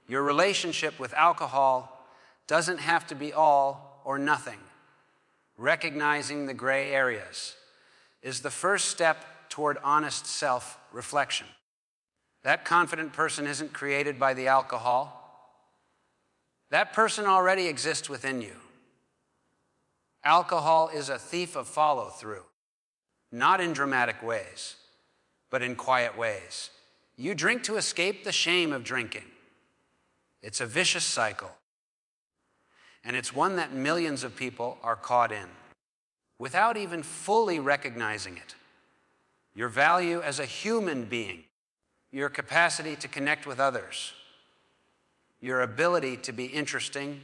Your relationship with alcohol doesn't have to be all or nothing. Recognizing the gray areas is the first step toward honest self-reflection. That confident person isn't created by the alcohol. That person already exists within you. Alcohol is a thief of follow-through, not in dramatic ways, but in quiet ways. You drink to escape the shame of drinking. It's a vicious cycle, and it's one that millions of people are caught in without even fully recognizing it. Your value as a human being, your capacity to connect with others, your ability to be interesting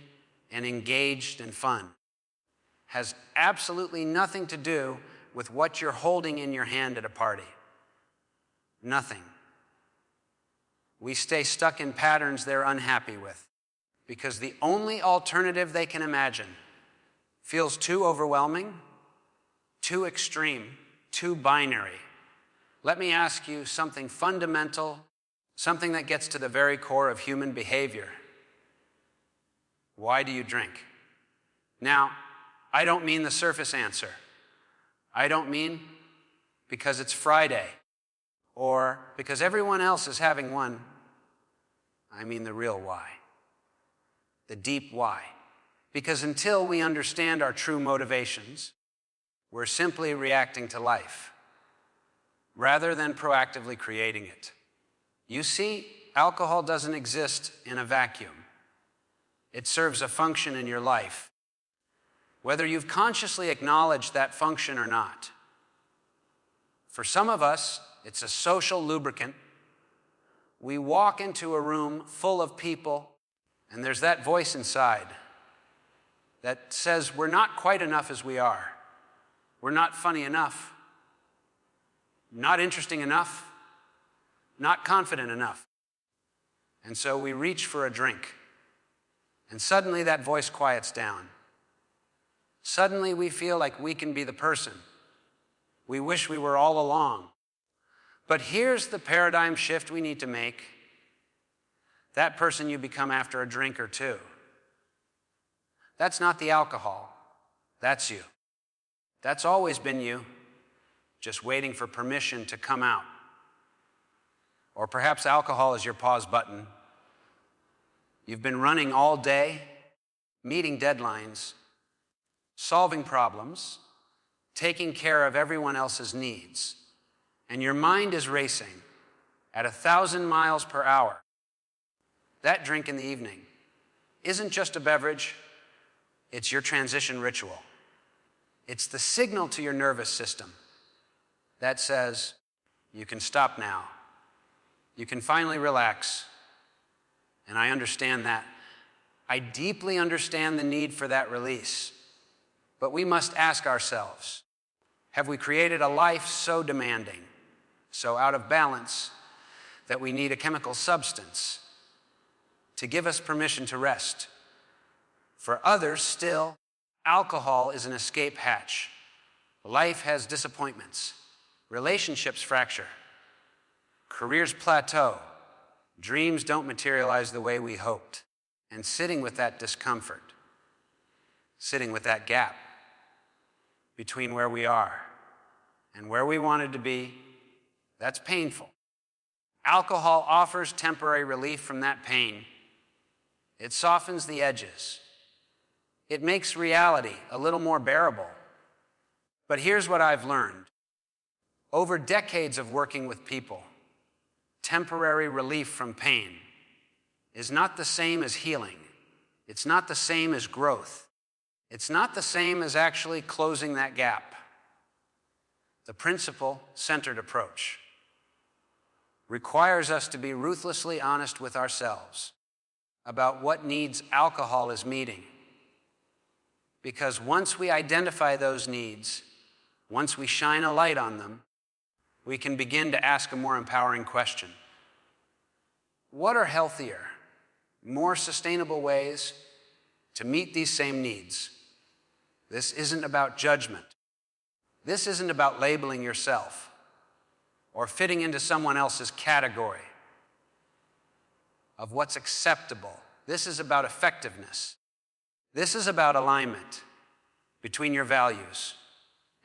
and engaged and fun has absolutely nothing to do with what you're holding in your hand at a party. Nothing. We stay stuck in patterns they're unhappy with because the only alternative they can imagine feels too overwhelming, too extreme, too binary. Let me ask you something fundamental, something that gets to the very core of human behavior. Why do you drink? Now, I don't mean the surface answer. I don't mean because it's Friday or because everyone else is having one. I mean the real why, the deep why. Because until we understand our true motivations, we're simply reacting to life rather than proactively creating it. You see, alcohol doesn't exist in a vacuum. It serves a function in your life, whether you've consciously acknowledged that function or not. For some of us, it's a social lubricant. We walk into a room full of people, and there's that voice inside that says we're not quite enough as we are. We're not funny enough, not interesting enough, not confident enough. And so we reach for a drink, and suddenly that voice quiets down. Suddenly we feel like we can be the person we wish we were all along. But here's the paradigm shift we need to make. That person you become after a drink or two. That's not the alcohol. That's you. That's always been you, just waiting for permission to come out. Or perhaps alcohol is your pause button. You've been running all day, meeting deadlines, solving problems, taking care of everyone else's needs, and your mind is racing at 1,000 miles per hour. That drink in the evening isn't just a beverage, it's your transition ritual. It's the signal to your nervous system that says, you can stop now. You can finally relax. And I understand that. I deeply understand the need for that release. But we must ask ourselves, have we created a life so demanding, so out of balance, that we need a chemical substance to give us permission to rest? For others, still, alcohol is an escape hatch. Life has disappointments. Relationships fracture. Careers plateau. Dreams don't materialize the way we hoped. And sitting with that discomfort, sitting with that gap between where we are and where we wanted to be, that's painful. Alcohol offers temporary relief from that pain. It softens the edges. It makes reality a little more bearable. But here's what I've learned. Over decades of working with people, temporary relief from pain is not the same as healing. It's not the same as growth. It's not the same as actually closing that gap. The principle-centered approach requires us to be ruthlessly honest with ourselves about what needs alcohol is meeting. Because once we identify those needs, once we shine a light on them, we can begin to ask a more empowering question. What are healthier, more sustainable ways to meet these same needs? This isn't about judgment. This isn't about labeling yourself or fitting into someone else's category. of what's acceptable. This is about effectiveness. This is about alignment between your values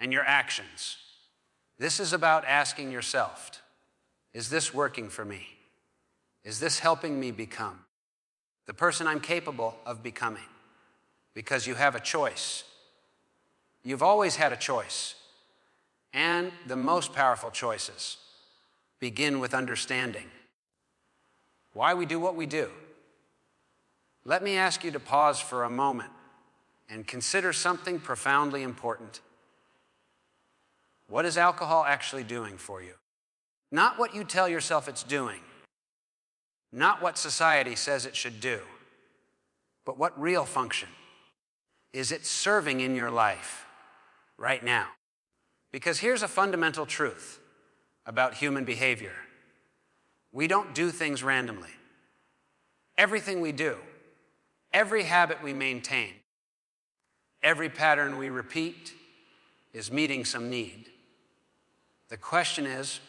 and your actions. This is about asking yourself, is this working for me? Is this helping me become the person I'm capable of becoming? Because you have a choice. You've always had a choice. And the most powerful choices begin with understanding why we do what we do. Let me ask you to pause for a moment and consider something profoundly important. What is alcohol actually doing for you? Not what you tell yourself it's doing, not what society says it should do, but what real function is it serving in your life right now? Because here's a fundamental truth about human behavior. We don't do things randomly. Everything we do, every habit we maintain, every pattern we repeat is meeting some need. The question is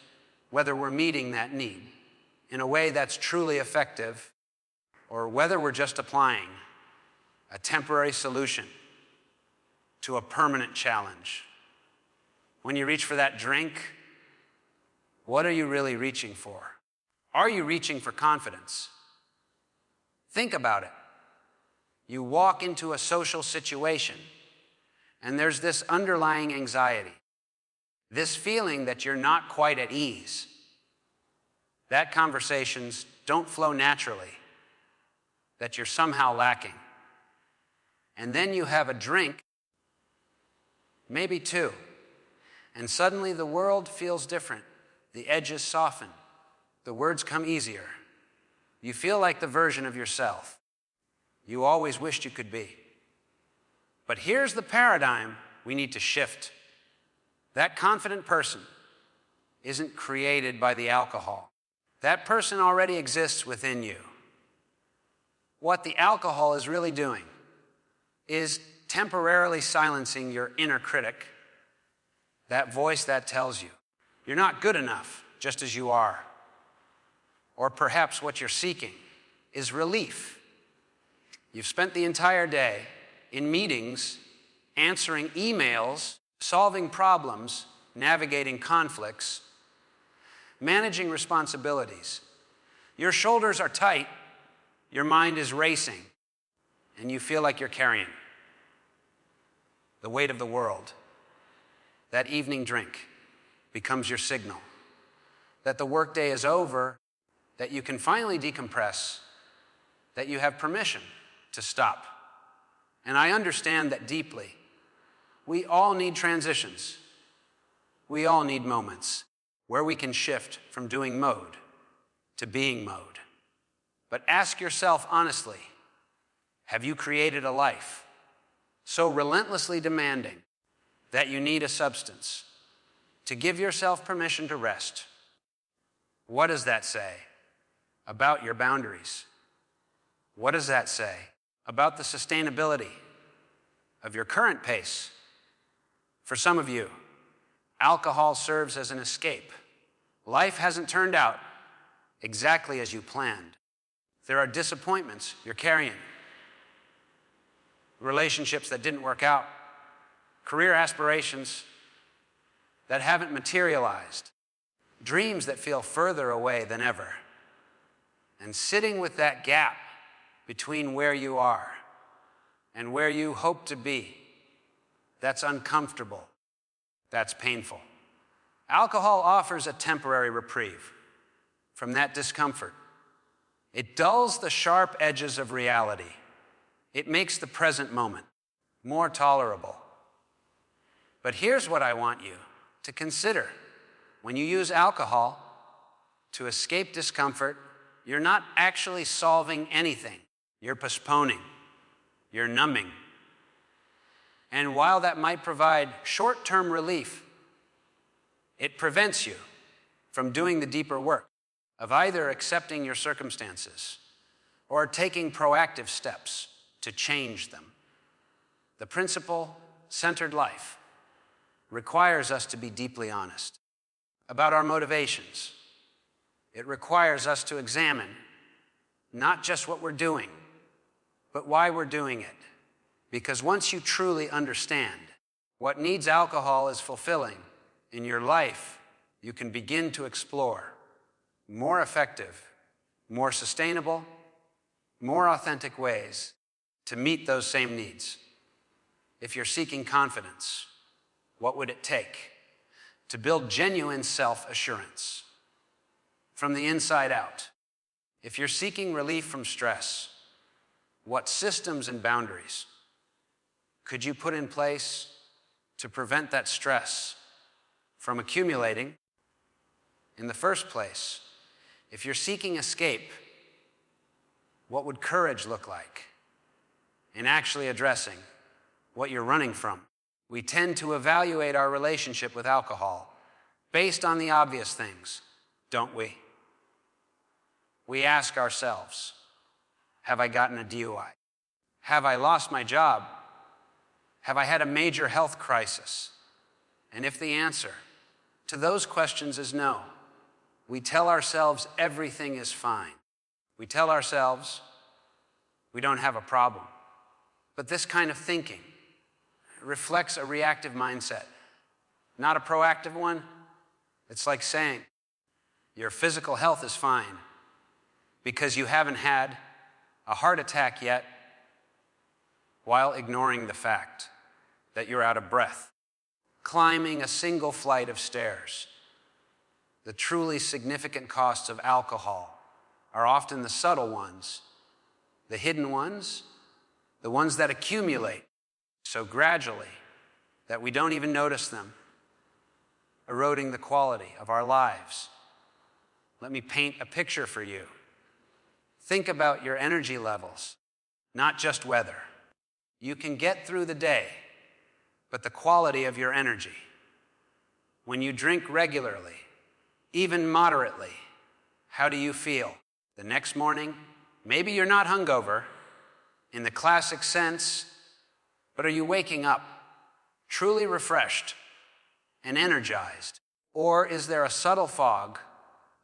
whether we're meeting that need in a way that's truly effective, or whether we're just applying a temporary solution to a permanent challenge. When you reach for that drink, what are you really reaching for? Are you reaching for confidence? Think about it. You walk into a social situation, and there's this underlying anxiety, this feeling that you're not quite at ease. That conversations don't flow naturally, that you're somehow lacking. And then you have a drink, maybe two, and suddenly the world feels different. The edges soften. The words come easier. You feel like the version of yourself you always wished you could be. But here's the paradigm we need to shift. That confident person isn't created by the alcohol. That person already exists within you. What the alcohol is really doing is temporarily silencing your inner critic, that voice that tells you you're not good enough just as you are. Or perhaps what you're seeking is relief. You've spent the entire day in meetings, answering emails, solving problems, navigating conflicts, managing responsibilities. Your shoulders are tight, your mind is racing, and you feel like you're carrying the weight of the world. That evening drink becomes your signal that the workday is over, that you can finally decompress, that you have permission to stop. And I understand that deeply. We all need transitions. We all need moments where we can shift from doing mode to being mode. But ask yourself honestly, have you created a life so relentlessly demanding that you need a substance to give yourself permission to rest? What does that say about your boundaries? What does that say about the sustainability of your current pace? For some of you, alcohol serves as an escape. Life hasn't turned out exactly as you planned. There are disappointments you're carrying, relationships that didn't work out, career aspirations that haven't materialized, dreams that feel further away than ever. And sitting with that gap between where you are and where you hope to be, that's uncomfortable, that's painful. Alcohol offers a temporary reprieve from that discomfort. It dulls the sharp edges of reality. It makes the present moment more tolerable. But here's what I want you to consider. When you use alcohol to escape discomfort, you're not actually solving anything. You're postponing. You're numbing. And while that might provide short-term relief, it prevents you from doing the deeper work of either accepting your circumstances or taking proactive steps to change them. The principle-centered life requires us to be deeply honest about our motivations. It requires us to examine not just what we're doing, but why we're doing it. Because once you truly understand what needs alcohol is fulfilling in your life, you can begin to explore more effective, more sustainable, more authentic ways to meet those same needs. If you're seeking confidence, what would it take to build genuine self-assurance from the inside out? If you're seeking relief from stress, what systems and boundaries could you put in place to prevent that stress from accumulating in the first place? If you're seeking escape, what would courage look like in actually addressing what you're running from? We tend to evaluate our relationship with alcohol based on the obvious things, don't we? We ask ourselves, have I gotten a DUI? Have I lost my job? Have I had a major health crisis? And if the answer to those questions is no, we tell ourselves everything is fine. We tell ourselves we don't have a problem. But this kind of thinking reflects a reactive mindset, not a proactive one. It's like saying your physical health is fine because you haven't had a heart attack yet, while ignoring the fact that you're out of breath, climbing a single flight of stairs. The truly significant costs of alcohol are often the subtle ones, the hidden ones, the ones that accumulate so gradually that we don't even notice them, eroding the quality of our lives. Let me paint a picture for you. Think about your energy levels, not just weather. You can get through the day, but the quality of your energy. When you drink regularly, even moderately, how do you feel? The next morning, maybe you're not hungover in the classic sense, but are you waking up truly refreshed and energized? Or is there a subtle fog,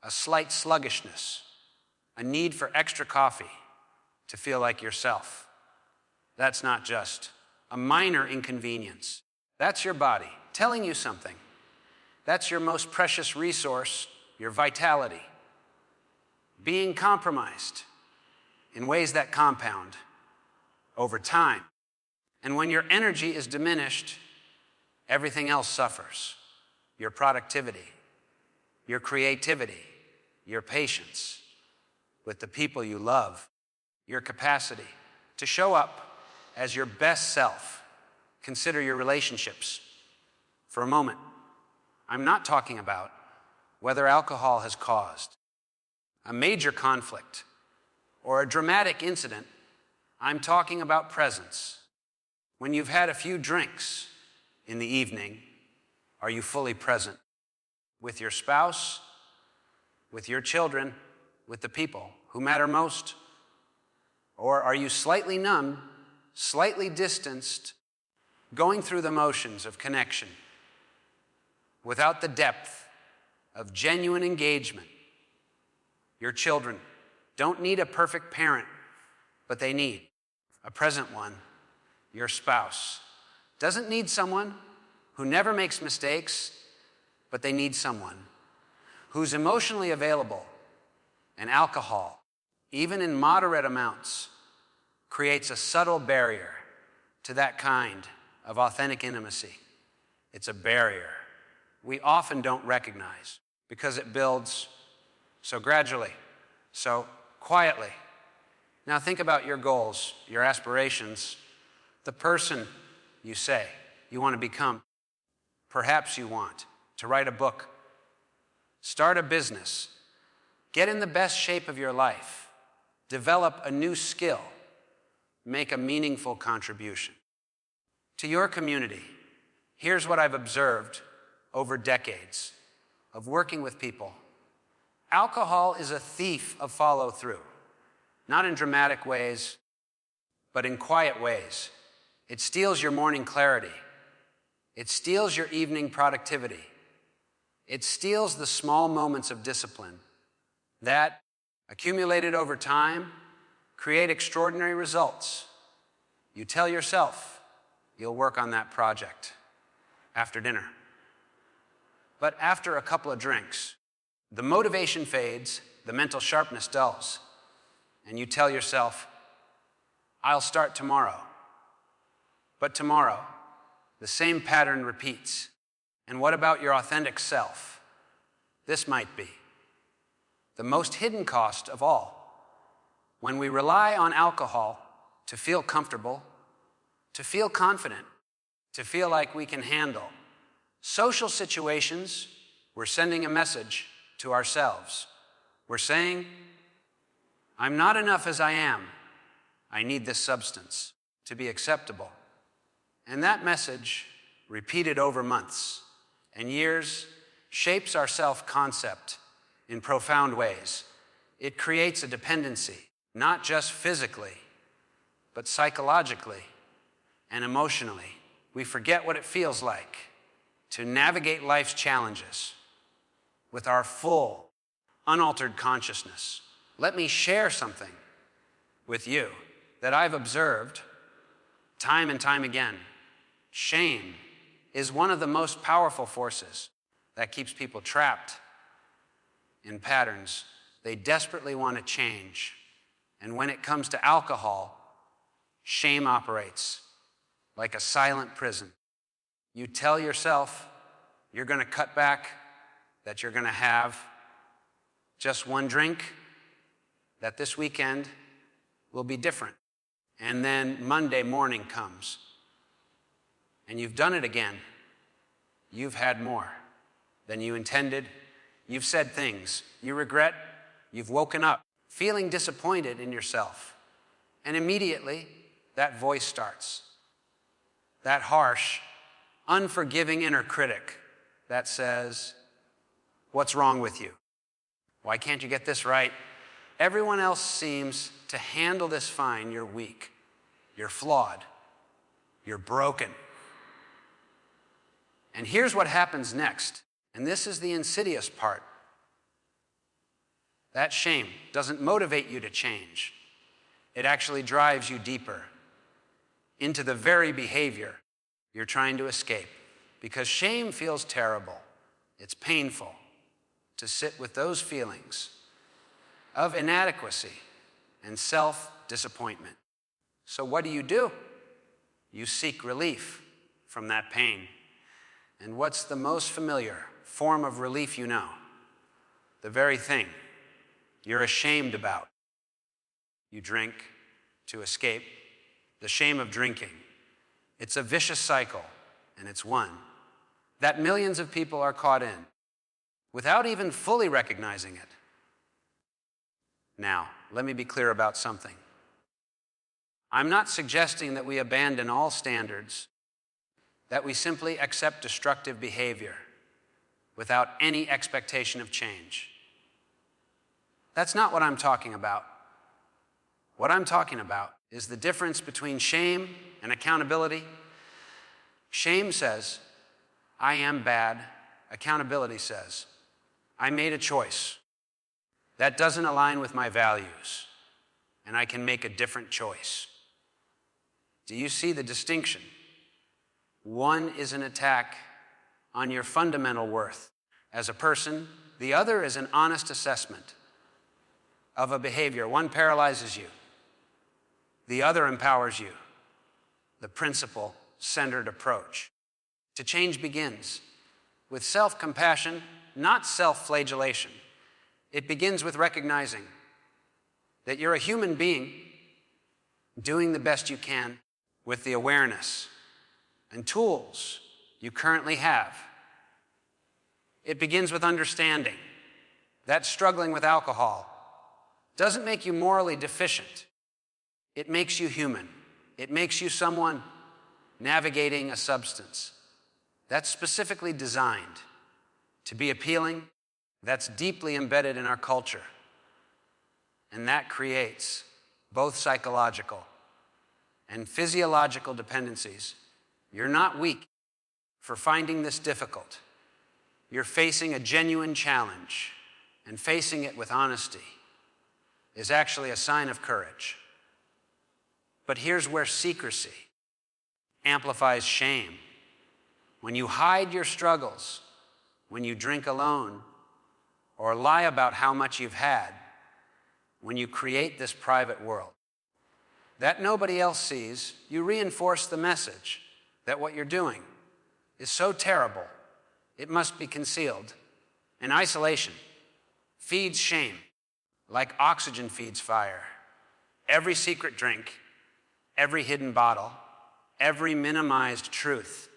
a slight sluggishness, a need for extra coffee to feel like yourself? That's not just a minor inconvenience. That's your body telling you something. That's your most precious resource, your vitality, being compromised in ways that compound over time. And when your energy is diminished, everything else suffers. Your productivity, your creativity, your patience with the people you love, your capacity to show up as your best self. Consider your relationships for a moment. I'm not talking about whether alcohol has caused a major conflict or a dramatic incident. I'm talking about presence. When you've had a few drinks in the evening, are you fully present with your spouse, with your children, with the people who matter most? Or are you slightly numb, slightly distanced, going through the motions of connection without the depth of genuine engagement? Your children don't need a perfect parent, but they need a present one. Your spouse doesn't need someone who never makes mistakes, but they need someone who's emotionally available. And alcohol, even in moderate amounts, creates a subtle barrier to that kind of authentic intimacy. It's a barrier we often don't recognize because it builds so gradually, so quietly. Now think about your goals, your aspirations, the person you say you want to become. Perhaps you want to write a book, start a business, get in the best shape of your life, develop a new skill, make a meaningful contribution to your community. Here's what I've observed over decades of working with people. Alcohol is a thief of follow-through, not in dramatic ways, but in quiet ways. It steals your morning clarity. It steals your evening productivity. It steals the small moments of discipline that, accumulated over time, create extraordinary results. You tell yourself you'll work on that project after dinner. But after a couple of drinks, the motivation fades, the mental sharpness dulls, and you tell yourself, I'll start tomorrow. But tomorrow, the same pattern repeats. And what about your authentic self? This might be the most hidden cost of all. When we rely on alcohol to feel comfortable, to feel confident, to feel like we can handle social situations, we're sending a message to ourselves. We're saying, I'm not enough as I am. I need this substance to be acceptable. And that message, repeated over months and years, shapes our self-concept in profound ways. It creates a dependency, not just physically, but psychologically and emotionally. We forget what it feels like to navigate life's challenges with our full, unaltered consciousness. Let me share something with you that I've observed time and time again. Shame is one of the most powerful forces that keeps people trapped in patterns they desperately want to change. And when it comes to alcohol, shame operates like a silent prison. You tell yourself you're going to cut back, that you're going to have just one drink, that this weekend will be different. And then Monday morning comes, and you've done it again. You've had more than you intended. You've said things you regret. You've woken up feeling disappointed in yourself. And immediately, that voice starts. That harsh, unforgiving inner critic that says, what's wrong with you? Why can't you get this right? Everyone else seems to handle this fine. You're weak. You're flawed. You're broken. And here's what happens next. And this is the insidious part. That shame doesn't motivate you to change. It actually drives you deeper into the very behavior you're trying to escape. Because shame feels terrible. It's painful to sit with those feelings of inadequacy and self-disappointment. So what do? You seek relief from that pain. And what's the most familiar form of relief you know? The very thing you're ashamed about. You drink to escape the shame of drinking. It's a vicious cycle, and it's one that millions of people are caught in without even fully recognizing it. Now, let me be clear about something. I'm not suggesting that we abandon all standards, that we simply accept destructive behavior without any expectation of change. That's not what I'm talking about. What I'm talking about is the difference between shame and accountability. Shame says, I am bad. Accountability says, I made a choice. That doesn't align with my values, and I can make a different choice. Do you see the distinction? One is an attack on your fundamental worth as a person. The other is an honest assessment of a behavior. One paralyzes you. The other empowers you. The principle-centered approach to change begins with self-compassion, not self-flagellation. It begins with recognizing that you're a human being doing the best you can with the awareness and tools you currently have. It begins with understanding that struggling with alcohol doesn't make you morally deficient. It makes you human. It makes you someone navigating a substance that's specifically designed to be appealing, that's deeply embedded in our culture. And that creates both psychological and physiological dependencies. You're not weak for finding this difficult. You're facing a genuine challenge and facing it with honesty is actually a sign of courage. But here's where secrecy amplifies shame. When you hide your struggles, when you drink alone, or lie about how much you've had, when you create this private world that nobody else sees, you reinforce the message that what you're doing is so terrible, it must be concealed. And isolation feeds shame like oxygen feeds fire. Every secret drink, every hidden bottle, every minimized truth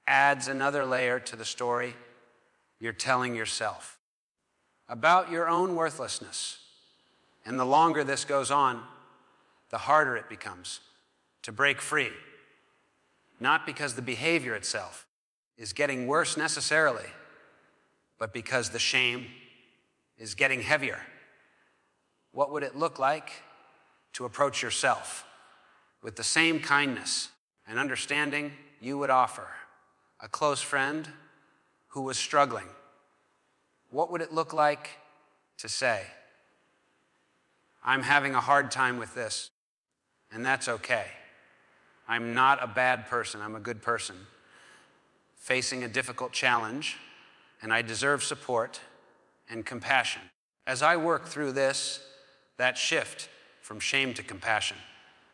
adds another layer to the story you're telling yourself about your own worthlessness. And the longer this goes on, the harder it becomes to break free. Not because the behavior itself is getting worse necessarily, but because the shame is getting heavier. What would it look like to approach yourself with the same kindness and understanding you would offer a close friend who was struggling? What would it look like to say, I'm having a hard time with this, and that's okay. I'm not a bad person, I'm a good person, facing a difficult challenge, and I deserve support and compassion. As I work through this, that shift from shame to compassion,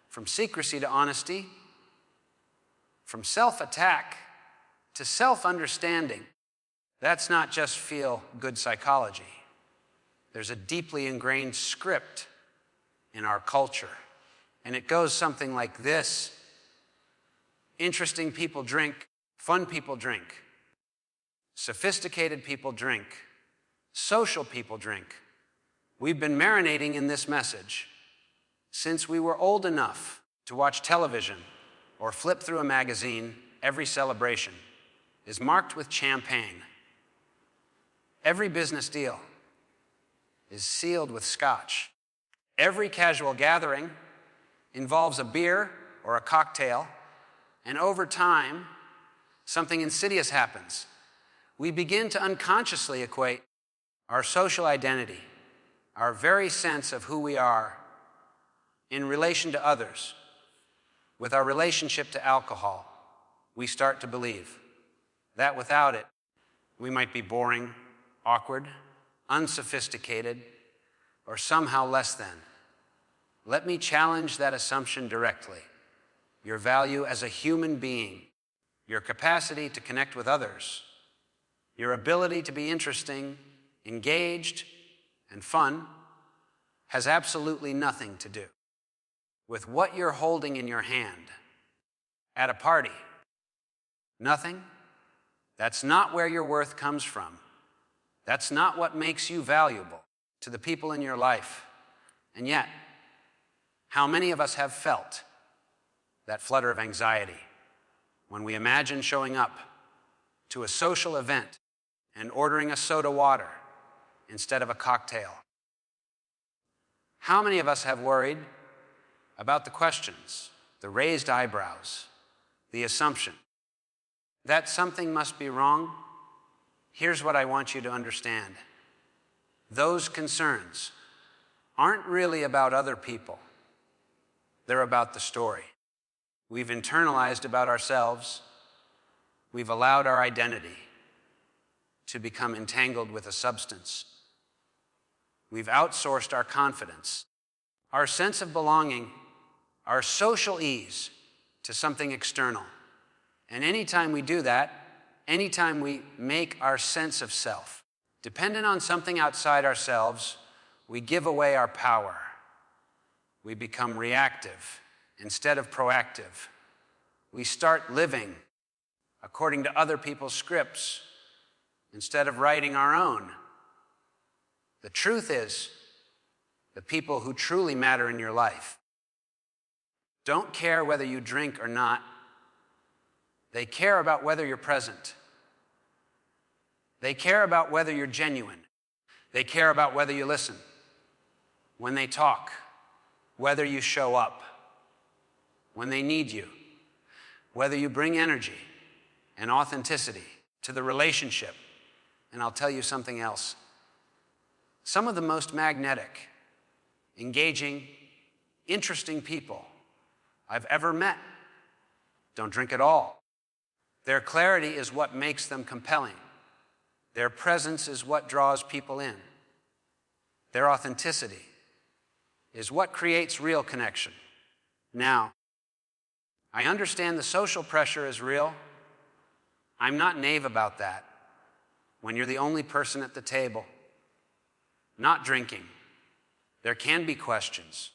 from secrecy to honesty, from self-attack to self-understanding, that's not just feel-good psychology. There's a deeply ingrained script in our culture, and it goes something like this. Interesting people drink, fun people drink, sophisticated people drink, social people drink. We've been marinating in this message since we were old enough to watch television or flip through a magazine. Every celebration is marked with champagne. Every business deal is sealed with scotch. Every casual gathering involves a beer or a cocktail, and over time, something insidious happens. We begin to unconsciously equate our social identity, our very sense of who we are in relation to others, with our relationship to alcohol. We start to believe that without it, we might be boring, awkward, unsophisticated, or somehow less than. Let me challenge that assumption directly. Your value as a human being, your capacity to connect with others, your ability to be interesting, engaged, and fun has absolutely nothing to do with what you're holding in your hand at a party. Nothing. That's not where your worth comes from. That's not what makes you valuable to the people in your life. And yet, how many of us have felt that flutter of anxiety when we imagine showing up to a social event and ordering a soda water instead of a cocktail? How many of us have worried about the questions, the raised eyebrows, the assumption that something must be wrong? Here's what I want you to understand. Those concerns aren't really about other people. They're about the story we've internalized about ourselves. We've allowed our identity to become entangled with a substance. We've outsourced our confidence, our sense of belonging, our social ease to something external. And anytime we do that, anytime we make our sense of self dependent on something outside ourselves, we give away our power. We become reactive instead of proactive. We start living according to other people's scripts instead of writing our own. The truth is, the people who truly matter in your life don't care whether you drink or not. They care about whether you're present. They care about whether you're genuine. They care about whether you listen when they talk, whether you show up when they need you, whether you bring energy and authenticity to the relationship. And I'll tell you something else. Some of the most magnetic engaging, interesting people I've ever met don't drink at all. Their clarity is what makes them compelling. Their presence is what draws people in. Their authenticity is what creates real connection. Now, I understand the social pressure is real. I'm not naive about that. When you're the only person at the table, not drinking, there can be questions.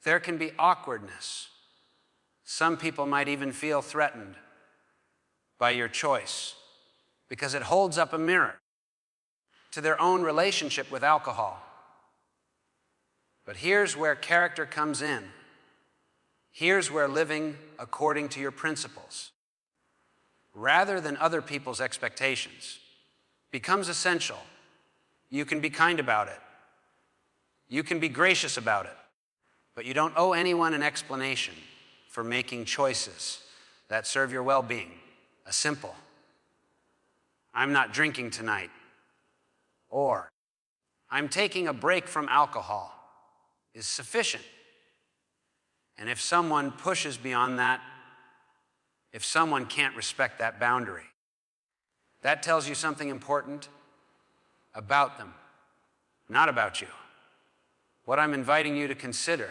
There can be awkwardness. Some people might even feel threatened by your choice because it holds up a mirror to their own relationship with alcohol. But here's where character comes in. Here's where living according to your principles, rather than other people's expectations, becomes essential. You can be kind about it. You can be gracious about it. But you don't owe anyone an explanation for making choices that serve your well-being. A simple, I'm not drinking tonight, or I'm taking a break from alcohol is sufficient. And if someone pushes beyond that, if someone can't respect that boundary, that tells you something important about them, not about you. What I'm inviting you to consider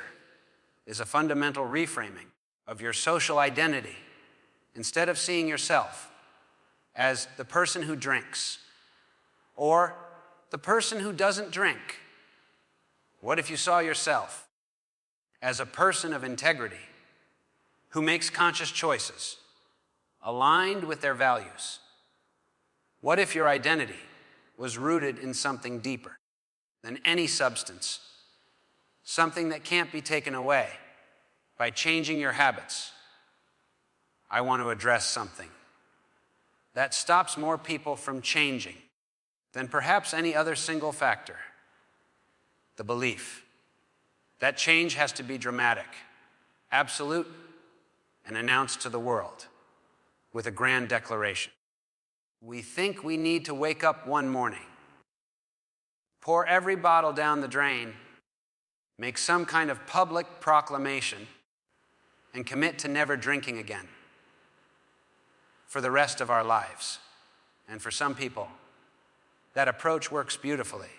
is a fundamental reframing of your social identity. Instead of seeing yourself as the person who drinks or the person who doesn't drink, what if you saw yourself as a person of integrity who makes conscious choices aligned with their values? What if your identity was rooted in something deeper than any substance, something that can't be taken away by changing your habits? I want to address something that stops more people from changing than perhaps any other single factor: the belief that change has to be dramatic, absolute, and announced to the world with a grand declaration. We think we need to wake up one morning, pour every bottle down the drain, make some kind of public proclamation, and commit to never drinking again for the rest of our lives. And for some people, that approach works beautifully.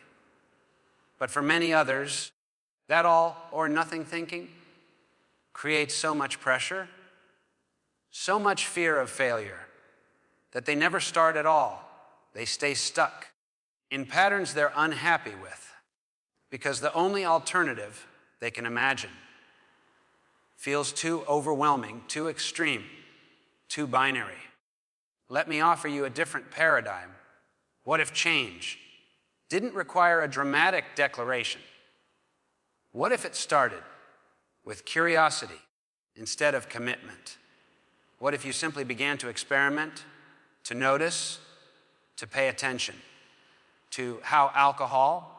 But for many others, that all or nothing thinking creates so much pressure, so much fear of failure, that they never start at all. They stay stuck in patterns they're unhappy with because the only alternative they can imagine feels too overwhelming, too extreme, too binary. Let me offer you a different paradigm. What if change didn't require a dramatic declaration? What if it started with curiosity instead of commitment? What if you simply began to experiment, to notice, to pay attention to how alcohol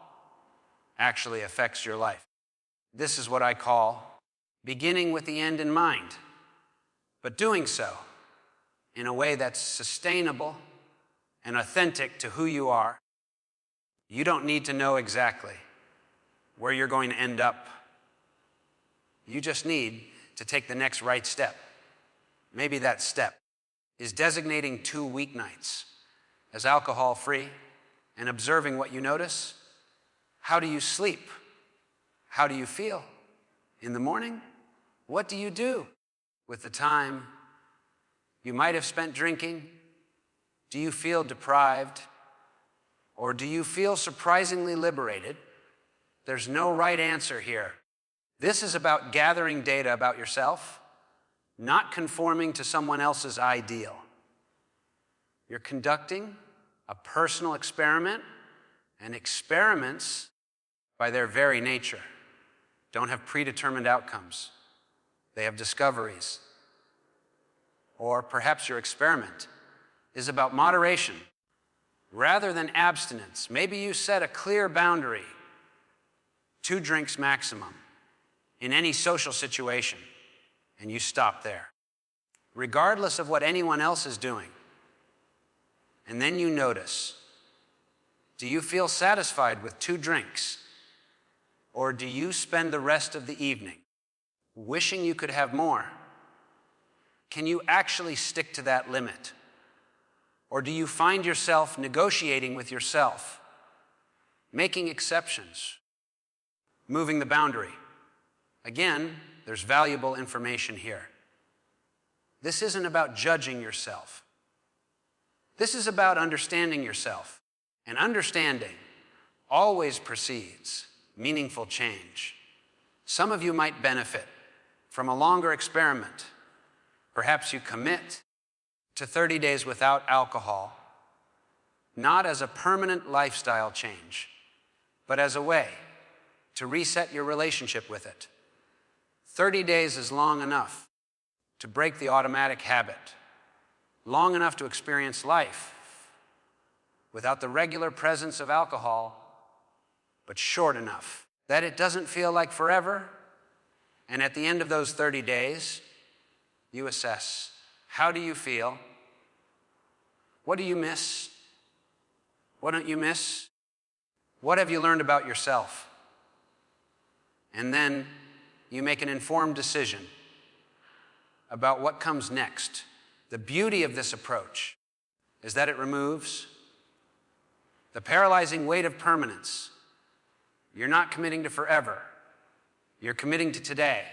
actually affects your life? This is what I call beginning with the end in mind, but doing so in a way that's sustainable and authentic to who you are. You don't need to know exactly where you're going to end up. You just need to take the next right step. Maybe that step is designating 2 weeknights as alcohol-free and observing what you notice. How do you sleep? How do you feel? In the morning, what do you do with the time you might have spent drinking? Do you feel deprived? Or do you feel surprisingly liberated? There's no right answer here. This is about gathering data about yourself, not conforming to someone else's ideal. You're conducting a personal experiment, and experiments, by their very nature, don't have predetermined outcomes. They have discoveries. Or perhaps your experiment is about moderation rather than abstinence. Maybe you set a clear boundary, 2 drinks maximum in any social situation, and you stop there, regardless of what anyone else is doing. And then you notice, do you feel satisfied with 2 drinks? Or do you spend the rest of the evening wishing you could have more? Can you actually stick to that limit? Or do you find yourself negotiating with yourself, making exceptions, moving the boundary? Again, there's valuable information here. This isn't about judging yourself. This is about understanding yourself. And understanding always precedes meaningful change. Some of you might benefit from a longer experiment. Perhaps you commit to 30 days without alcohol, not as a permanent lifestyle change, but as a way to reset your relationship with it. 30 days is long enough to break the automatic habit, long enough to experience life without the regular presence of alcohol, but short enough that it doesn't feel like forever. And at the end of those 30 days, you assess, how do you feel? What do you miss? What don't you miss? What have you learned about yourself? And then you make an informed decision about what comes next. The beauty of this approach is that it removes the paralyzing weight of permanence. You're not committing to forever. You're committing to today,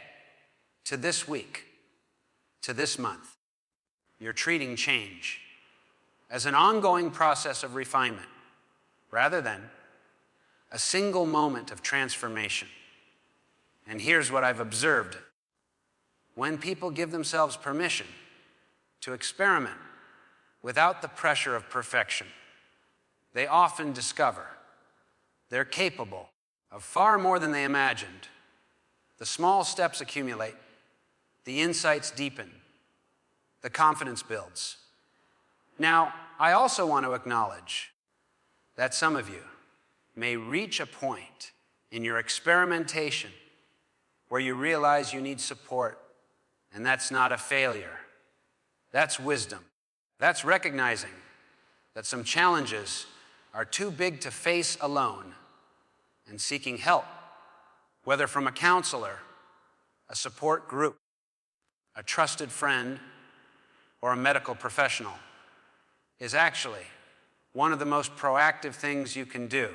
to this week, to this month. You're treating change as an ongoing process of refinement rather than a single moment of transformation. And here's what I've observed. When people give themselves permission to experiment without the pressure of perfection, they often discover they're capable of far more than they imagined. The small steps accumulate, the insights deepen, the confidence builds. Now, I also want to acknowledge that some of you may reach a point in your experimentation where you realize you need support, and that's not a failure. That's wisdom. That's recognizing that some challenges are too big to face alone and seeking help, whether from a counselor, a support group, a trusted friend, or a medical professional, is actually one of the most proactive things you can do.